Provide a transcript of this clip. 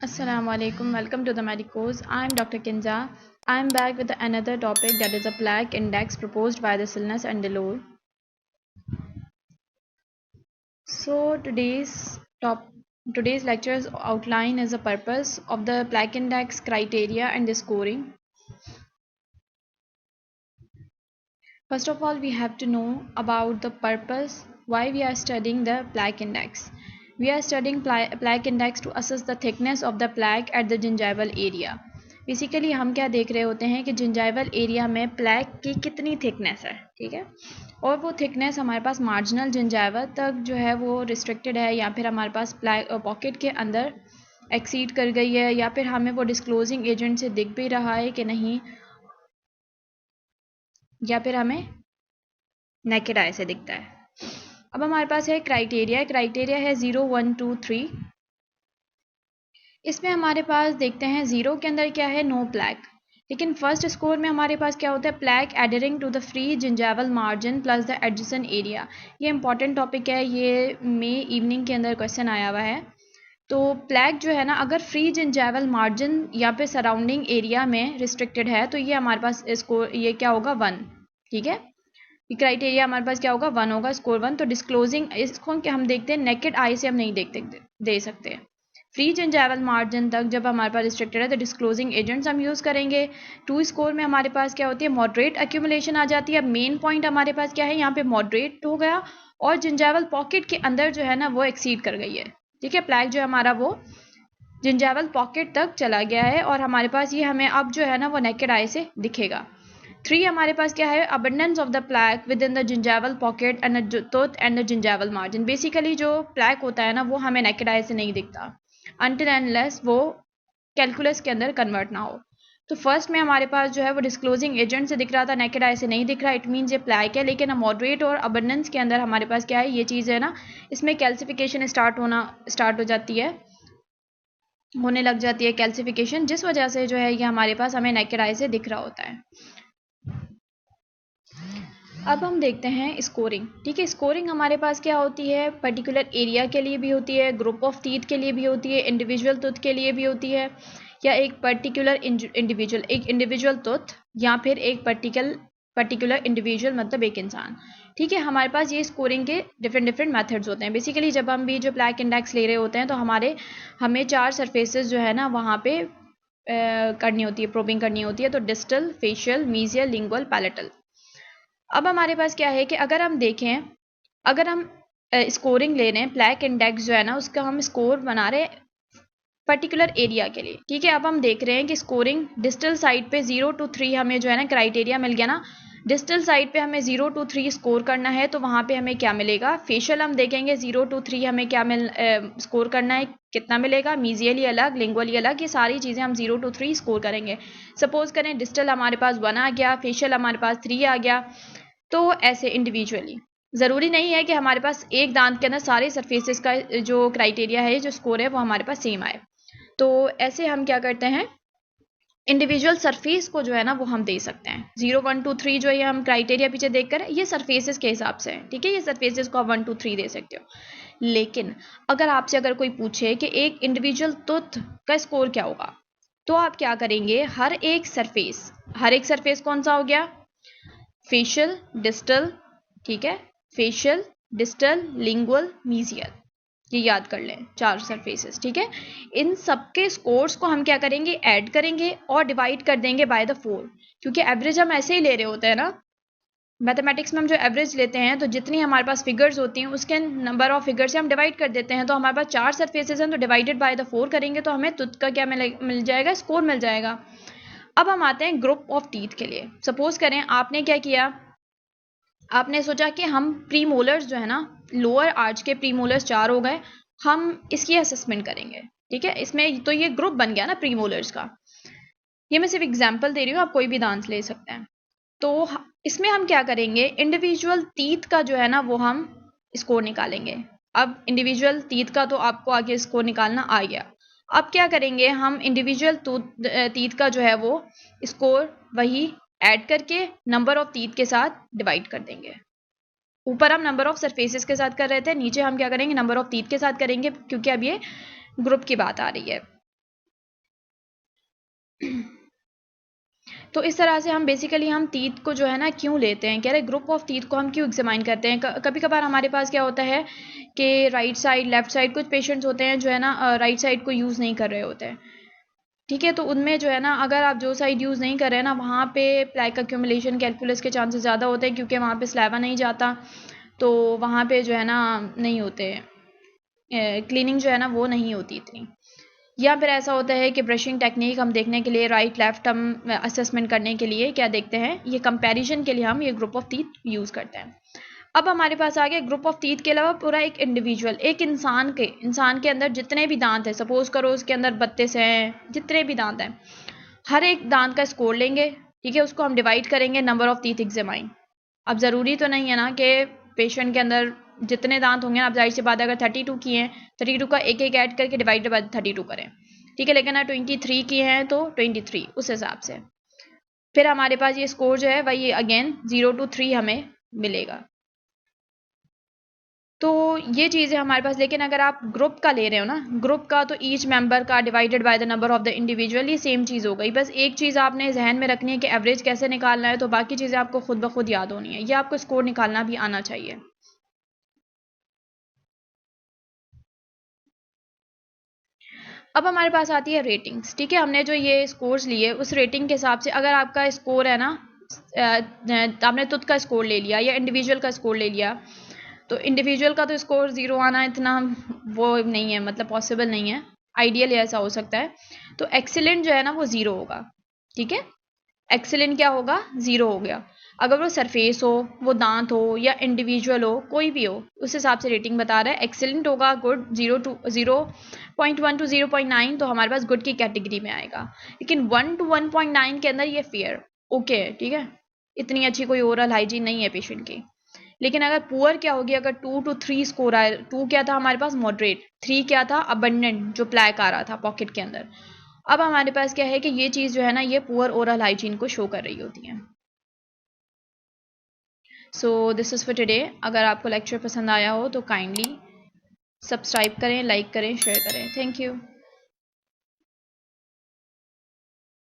Assalamualaikum. Welcome to the Medicos. I am Dr. Kinza. I am back with another topic, that is a plaque index proposed by the Silnas and Delore. So today's lecture's outline is the purpose of the plaque index, criteria and the scoring. First of all, we have to know about the purpose why we are studying the plaque index. We are studying plaque index to assess the thickness of the plaque at the gingival area. Basically हम क्या देख रहे होते हैं कि gingival area में plaque की कितनी थिकनेस है, ठीक है, और वो थिकनेस हमारे पास मार्जिनल जिंजाइवल तक जो है वो रिस्ट्रिक्टेड है, या फिर हमारे पास पॉकेट के अंदर एक्सीड कर गई है, या फिर हमें वो डिस्क्लोजिंग एजेंट से दिख भी रहा है कि नहीं, या फिर हमें नेकेड आई से दिखता है। अब हमारे पास है क्राइटेरिया है 0, 1, 2, 3। इसमें हमारे पास देखते हैं 0 के अंदर क्या है, नो प्लैक। लेकिन फर्स्ट स्कोर में हमारे पास क्या होता है, plaque adhering to the free gingival margin plus the adjacent area. ये इंपॉर्टेंट टॉपिक है, ये में इवनिंग के अंदर क्वेश्चन आया हुआ है। तो प्लैक जो है ना, अगर फ्री जिंजावल मार्जिन या फिर सराउंडिंग एरिया में रिस्ट्रिक्टेड है तो ये हमारे पास स्कोर ये क्या होगा, 1, ठीक है। क्राइटेरिया हमारे पास क्या होगा, 1 होगा, स्कोर 1। तो डिस्क्लोजिंग इसको हम देखते हैं नेकेड आई से हम नहीं देखते दे सकते। फ्री जिंजाइवल मार्जिन तक जब हमारे पास रिस्ट्रिक्टेड है तो डिस्क्लोजिंग एजेंट्स हम यूज़ करेंगे। 2 स्कोर में हमारे पास क्या होती है, मॉडरेट एक्यूमुलेशन आ जाती है। मेन पॉइंट हमारे पास क्या है, यहाँ पे मॉडरेट हो गया और जिंजाइवल पॉकेट के अंदर जो है ना वो एक्सीड कर गई है, ठीक है। प्लैक जो है हमारा वो जिंजाइवल पॉकेट तक चला गया है और हमारे पास ये हमें अब जो है ना वो नेकेड आई से दिखेगा। 3 हमारे पास क्या है, abundance of the plaque with in the gingival pocket and the tooth and the gingival margin. Basically जो प्लैक होता है ना वो हमें नेकेड आई से नहीं दिखता अनटिल अनलेस वो कैलकुलस के अंदर कन्वर्ट ना हो। तो फर्स्ट में हमारे पास जो है वो डिस्क्लोजिंग एजेंट से दिख रहा था, नेकेड आई से नहीं दिख रहा, इट मीन्स ये प्लैक है। लेकिन मॉडरेट और अबंडेंस के अंदर हमारे पास क्या है, ये चीज़ है ना, इसमें कैल्सिफिकेशन स्टार्ट हो जाती है, होने लग जाती है कैल्सिफिकेशन, जिस वजह से जो है ये हमारे पास हमें नेकेड आई से दिख रहा होता है। अब हम देखते हैं स्कोरिंग, ठीक है। स्कोरिंग हमारे पास क्या होती है, पर्टिकुलर एरिया के लिए भी होती है, ग्रुप ऑफ टीथ के लिए भी होती है, इंडिविजुअल टूथ के लिए भी होती है, या एक पर्टिकुलर इंडिविजुअल टूथ, या फिर एक पर्टिकुलर इंडिविजुअल मतलब एक इंसान, ठीक है। हमारे पास ये स्कोरिंग के डिफरेंट मेथड्स होते हैं। बेसिकली जब हम भी जो प्लैक इंडेक्स ले रहे होते हैं तो हमें 4 सरफेसेस जो है ना वहाँ पे करनी होती है, प्रोबिंग करनी होती है। तो distal, facial, mesial, lingual, palatal. अब हमारे पास क्या है कि अगर हम देखें, अगर हम स्कोरिंग ले रहे हैं, प्लैक इंडेक्स जो है ना उसका हम स्कोर बना रहे हैं पर्टिकुलर एरिया के लिए, ठीक है। अब हम देख रहे हैं कि स्कोरिंग डिस्टल साइड पे 0 to 3 हमें जो है ना क्राइटेरिया मिल गया ना, डिस्टल साइड पे हमें 0 to 3 स्कोर करना है तो वहाँ पे हमें क्या मिलेगा, फेशियल हम देखेंगे 0 to 3 हमें क्या स्कोर करना है, कितना मिलेगा, मीजियली अलग, लिंगुअली अलग, ये सारी चीज़ें हम 0 to 3 स्कोर करेंगे। सपोज करें डिस्टल हमारे पास 1 आ गया, फेशियल हमारे पास 3 आ गया, तो ऐसे इंडिविजुअली ज़रूरी नहीं है कि हमारे पास एक दांत के अंदर सारे सरफेसेस का जो क्राइटेरिया है, जो स्कोर है वो हमारे पास सेम आए। तो ऐसे हम क्या करते हैं, इंडिविजुअल सरफेस को जो है ना वो हम दे सकते हैं। 0, 1, 2, 3 जो ये हम क्राइटेरिया पीछे देख कर, ये सरफेसेस के हिसाब से है, ठीक है। ये सरफेसेस को आप 1, 2, 3 दे सकते हो। लेकिन अगर आपसे अगर कोई पूछे कि एक इंडिविजुअल टूथ का स्कोर क्या होगा, तो आप क्या करेंगे, हर एक सरफेस कौन सा हो गया, फेशियल, डिस्टल, ठीक है, फेशियल, डिस्टल, लिंगुअल, मीजियल, ये याद कर लें 4 सरफेसेस, ठीक है। इन सबके स्कोर्स को हम क्या करेंगे, ऐड करेंगे और डिवाइड कर देंगे बाय द 4, क्योंकि एवरेज हम ऐसे ही ले रहे होते हैं ना। मैथमेटिक्स में हम जो एवरेज लेते हैं तो जितनी हमारे पास फिगर्स होती हैं उसके नंबर ऑफ फिगर से हम डिवाइड कर देते हैं। तो हमारे पास 4 सरफेसेस हैं तो डिवाइडेड बाय द 4 करेंगे तो हमें तुद का क्या मिल जाएगा, स्कोर मिल जाएगा। अब हम आते हैं ग्रुप ऑफ टीथ के लिए। सपोज करें आपने क्या किया, आपने सोचा कि हम प्रीमोलर्स जो है ना, लोअर आर्च के प्रीमोलर्स 4 हो गए, हम इसकी असेसमेंट करेंगे, ठीक है। इसमें तो ये ग्रुप बन गया ना प्रीमोलर्स का। ये मैं सिर्फ एग्जांपल दे रही हूँ, आप कोई भी दांत ले सकते हैं। तो इसमें हम क्या करेंगे, इंडिविजुअल टीथ का जो है ना वो हम स्कोर निकालेंगे। अब इंडिविजुअल टीथ का तो आपको आगे स्कोर निकालना आ गया। अब क्या करेंगे, हम इंडिविजुअल टीथ का जो है वो स्कोर वही ऐड करके नंबर ऑफ टीथ के साथ डिवाइड कर देंगे। ऊपर हम नंबर ऑफ सरफेसेस के साथ कर रहे थे, नीचे हम क्या करेंगे, नंबर ऑफ टीथ के साथ करेंगे, क्योंकि अब ये ग्रुप की बात आ रही है। तो इस तरह से हम बेसिकली हम टीथ को जो है ना क्यों लेते हैं, कह रहे ग्रुप ऑफ टीथ को हम क्यों एग्जामाइन करते हैं। कभी कभार हमारे पास क्या होता है कि राइट साइड लेफ्ट साइड कुछ पेशेंट्स होते हैं जो है ना राइट साइड को यूज़ नहीं कर रहे होते हैं, ठीक है। तो उनमें जो है ना अगर आप जो साइड यूज़ नहीं कर रहे हैं ना, वहाँ पे प्लैक अक्यूमुलेशन कैलकुलस के चांसेस ज़्यादा होते हैं, क्योंकि वहाँ पे स्लैवा नहीं जाता, तो वहाँ पे जो है ना नहीं होते, क्लीनिंग जो है ना वो नहीं होती इतनी। या फिर ऐसा होता है कि ब्रशिंग टेक्निक हम देखने के लिए राइट लेफ्ट हम असेसमेंट करने के लिए क्या देखते हैं, ये कंपैरिजन के लिए हम ये ग्रुप ऑफ टीथ यूज़ करते हैं। अब हमारे पास आ गया ग्रुप ऑफ टीथ के अलावा पूरा एक इंडिविजुअल, एक इंसान के अंदर जितने भी दांत हैं, सपोज करो उसके अंदर 32 हैं, जितने भी दांत हैं, हर एक दांत का स्कोर लेंगे, ठीक है। उसको हम डिवाइड करेंगे नंबर ऑफ टीथ एग्जामाइन। अब ज़रूरी तो नहीं है ना कि पेशेंट के अंदर जितने दांत होंगे, आप जाहिर सी बात है अगर 32 की हैं, 32 का एक एक ऐड करके डिवाइड बाय 32 करें, ठीक है। लेकिन अगर 23 की हैं तो 23 उस हिसाब से फिर हमारे पास ये स्कोर जो है वही अगेन 0 to 3 हमें मिलेगा। तो ये चीज़ है हमारे पास। लेकिन अगर आप ग्रुप का ले रहे हो ना, ग्रुप का, तो ईच मेंबर का divided by the number of the individual, ये सेम चीज़ हो गई। बस एक चीज़ आपने जहन में रखनी है कि एवरेज कैसे निकालना है, तो बाकी चीज़ें आपको खुद ब खुद याद होनी है, ये आपको स्कोर निकालना भी आना चाहिए। अब हमारे पास आती है रेटिंग्स, ठीक है। हमने जो ये स्कोर्स लिए उस रेटिंग के हिसाब से अगर आपका स्कोर है ना, आपने तुद का स्कोर ले लिया या इंडिविजुअल का स्कोर ले लिया, तो इंडिविजुअल का तो स्कोर 0 आना इतना वो नहीं है, मतलब पॉसिबल नहीं है, आइडियल ऐसा हो सकता है। तो एक्सीलेंट जो है ना वो 0 होगा, ठीक है। एक्सीलेंट क्या होगा, 0 हो गया। अगर वो सरफेस हो, वो दांत हो या इंडिविजुअल हो, कोई भी हो, उस हिसाब से रेटिंग बता रहा है। एक्सीलेंट होगा गुड 0.1 to 0.9, तो हमारे पास गुड की कैटेगरी में आएगा। लेकिन 1 to 1.9 के अंदर ये फेयर ओके है, ठीक है, इतनी अच्छी कोई ओरल हाइजीन नहीं है पेशेंट की। लेकिन अगर पुअर क्या होगी, अगर 2 to 3 स्कोर आए, 2 क्या था हमारे पास मॉडरेट, 3 क्या था अबंडेंट जो प्लैक आ रहा था पॉकेट के अंदर। अब हमारे पास क्या है कि ये चीज़ जो है ना ये पुअर ओरल हाइजीन को शो कर रही होती है। So this is for today. अगर आपको लेक्चर पसंद आया हो तो काइंडली सब्सक्राइब करें, लाइक करें, शेयर करें। Thank you.